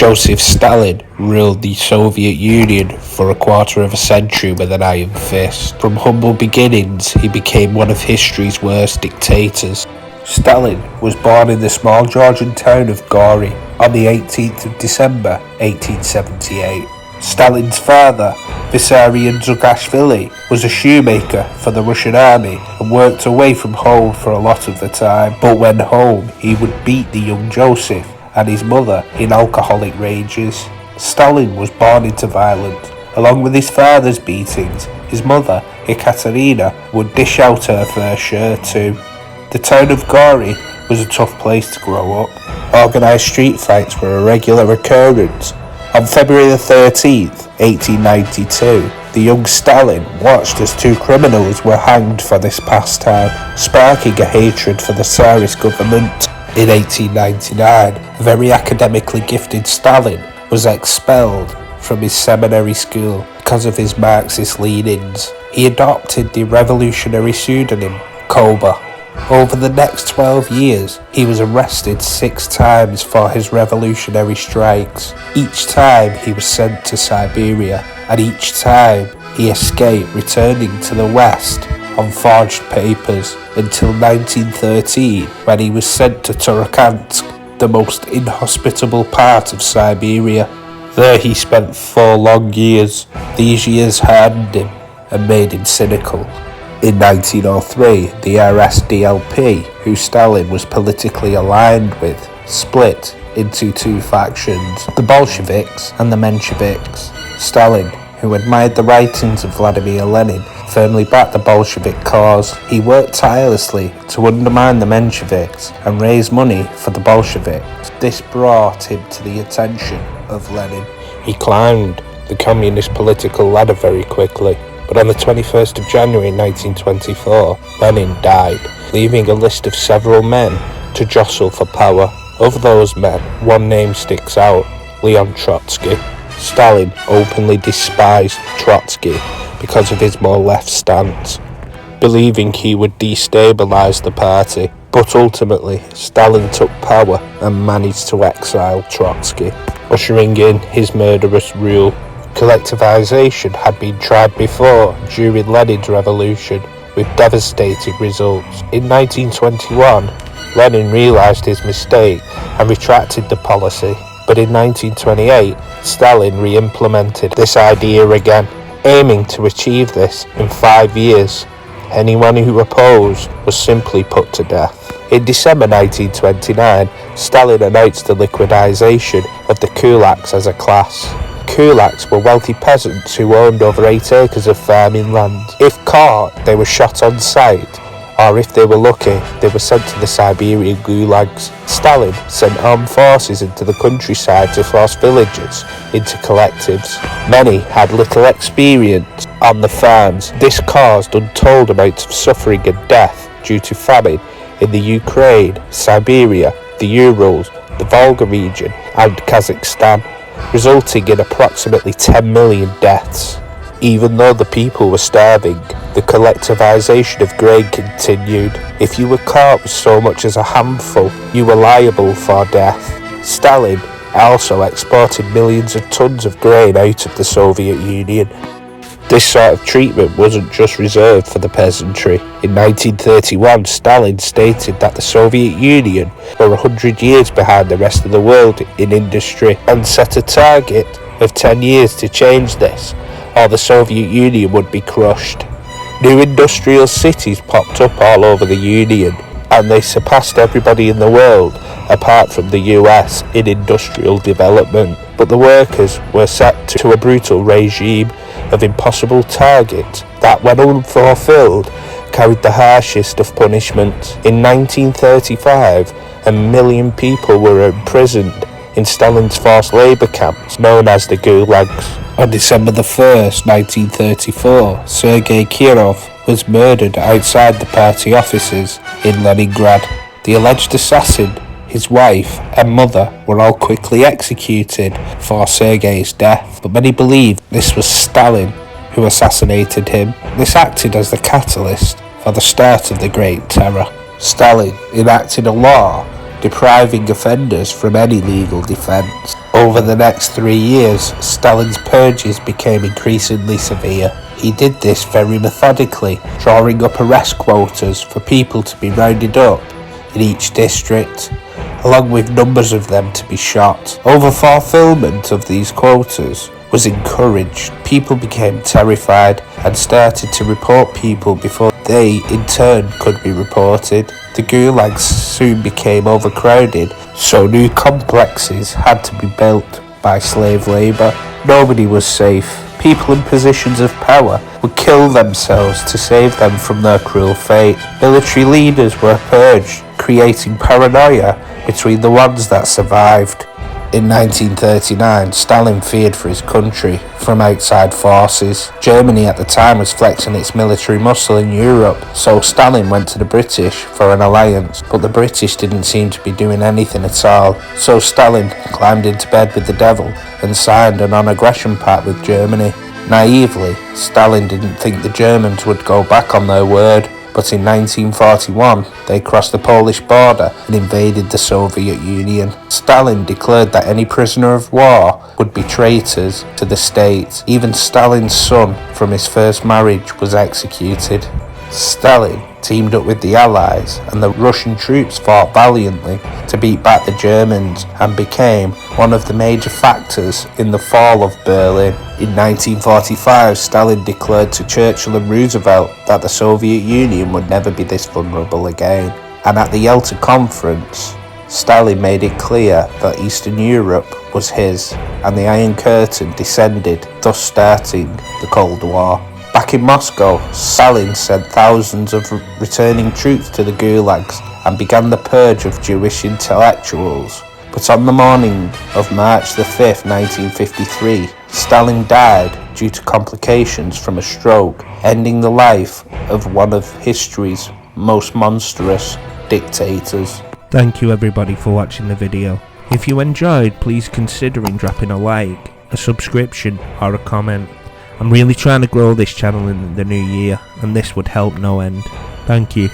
Joseph Stalin ruled the Soviet Union for a quarter of a century with an iron fist. From humble beginnings, he became one of history's worst dictators. Stalin was born in the small Georgian town of Gori on the 18th of December 1878. Stalin's father, Vissarion Zugashvili, was a shoemaker for the Russian army and worked away from home for a lot of the time. But when home, he would beat the young Joseph and his mother in alcoholic rages. Stalin was born into violence. Along with his father's beatings, his mother, Ekaterina, would dish out her fair share too. The town of Gori was a tough place to grow up. Organised street fights were a regular occurrence. On February the 13th, 1892, the young Stalin watched as two criminals were hanged for this pastime, sparking a hatred for the Tsarist government. In 1899, a very academically gifted Stalin was expelled from his seminary school because of his Marxist leanings. He adopted the revolutionary pseudonym Koba. Over the next 12 years, he was arrested 6 times for his revolutionary strikes. Each time he was sent to Siberia, and each time he escaped, returning to the West on forged papers until 1913, when he was sent to Turkhansk, the most inhospitable part of Siberia. There he spent 4 long years. These years hardened him and made him cynical. In 1903, the RSDLP, who Stalin was politically aligned with, split into 2 factions, the Bolsheviks and the Mensheviks. Stalin, who admired the writings of Vladimir Lenin, firmly backed the Bolshevik cause. He worked tirelessly to undermine the Mensheviks and raise money for the Bolsheviks. This brought him to the attention of Lenin. He climbed the communist political ladder very quickly. But on the 21st of January 1924, Lenin died, leaving a list of several men to jostle for power. Of those men, one name sticks out: Leon Trotsky. Stalin openly despised Trotsky because of his more left stance, believing he would destabilize the party. But ultimately, Stalin took power and managed to exile Trotsky, ushering in his murderous rule. Collectivization had been tried before during Lenin's revolution, with devastating results. In 1921, Lenin realized his mistake and retracted the policy. But in 1928, Stalin re-implemented this idea again, aiming to achieve this in 5 years. Anyone who opposed was simply put to death. In December 1929, Stalin announced the liquidization of the kulaks as a class. Kulaks were wealthy peasants who owned over 8 acres of farming land. If caught, they were shot on sight, or if they were lucky, they were sent to the Siberian gulags. Stalin sent armed forces into the countryside to force villagers into collectives. Many had little experience on the farms. This caused untold amounts of suffering and death due to famine in the Ukraine, Siberia, the Urals, the Volga region, and Kazakhstan, resulting in approximately 10 million deaths. Even though the people were starving, the collectivization of grain continued. If you were caught with so much as a handful, you were liable for death. Stalin also exported millions of tons of grain out of the Soviet Union. This sort of treatment wasn't just reserved for the peasantry. In 1931, Stalin stated that the Soviet Union were 100 years behind the rest of the world in industry, and set a target of 10 years to change this, or the Soviet Union would be crushed. New industrial cities popped up all over the Union, and they surpassed everybody in the world, apart from the US, in industrial development. But the workers were set to a brutal regime of impossible targets that, when unfulfilled, carried the harshest of punishments. In 1935, 1 million people were imprisoned in Stalin's forced labour camps, known as the gulags. On December the 1st, 1934, Sergei Kirov was murdered outside the party offices in Leningrad. The alleged assassin, his wife and mother were all quickly executed for Sergei's death, but many believe this was Stalin who assassinated him. This acted as the catalyst for the start of the Great Terror. Stalin enacted a law depriving offenders from any legal defence. Over the next 3 years, Stalin's purges became increasingly severe. He did this very methodically, drawing up arrest quotas for people to be rounded up in each district, along with numbers of them to be shot. Over-fulfillment of these quotas was encouraged. People became terrified and started to report people before they, in turn, could be reported. The gulags soon became overcrowded, so new complexes had to be built by slave labour. Nobody was safe. People in positions of power would kill themselves to save them from their cruel fate. Military leaders were purged, creating paranoia between the ones that survived. In 1939, Stalin feared for his country from outside forces. Germany at the time was flexing its military muscle in Europe, so Stalin went to the British for an alliance, but the British didn't seem to be doing anything at all. So Stalin climbed into bed with the devil and signed a non-aggression pact with Germany. Naively, Stalin didn't think the Germans would go back on their word, but in 1941 they crossed the Polish border and invaded the Soviet Union. Stalin declared that any prisoner of war would be traitors to the state. Even Stalin's son from his first marriage was executed. Stalin teamed up with the Allies, and the Russian troops fought valiantly to beat back the Germans and became one of the major factors in the fall of Berlin. In 1945, Stalin declared to Churchill and Roosevelt that the Soviet Union would never be this vulnerable again. And at the Yalta Conference, Stalin made it clear that Eastern Europe was his, and the Iron Curtain descended, thus starting the Cold War. Back in Moscow, Stalin sent thousands of returning troops to the gulags and began the purge of Jewish intellectuals. But on the morning of March the 5th, 1953, Stalin died due to complications from a stroke, ending the life of one of history's most monstrous dictators. Thank you everybody for watching the video. If you enjoyed, please consider dropping a like, a subscription or a comment. I'm really trying to grow this channel in the new year, and this would help no end. Thank you.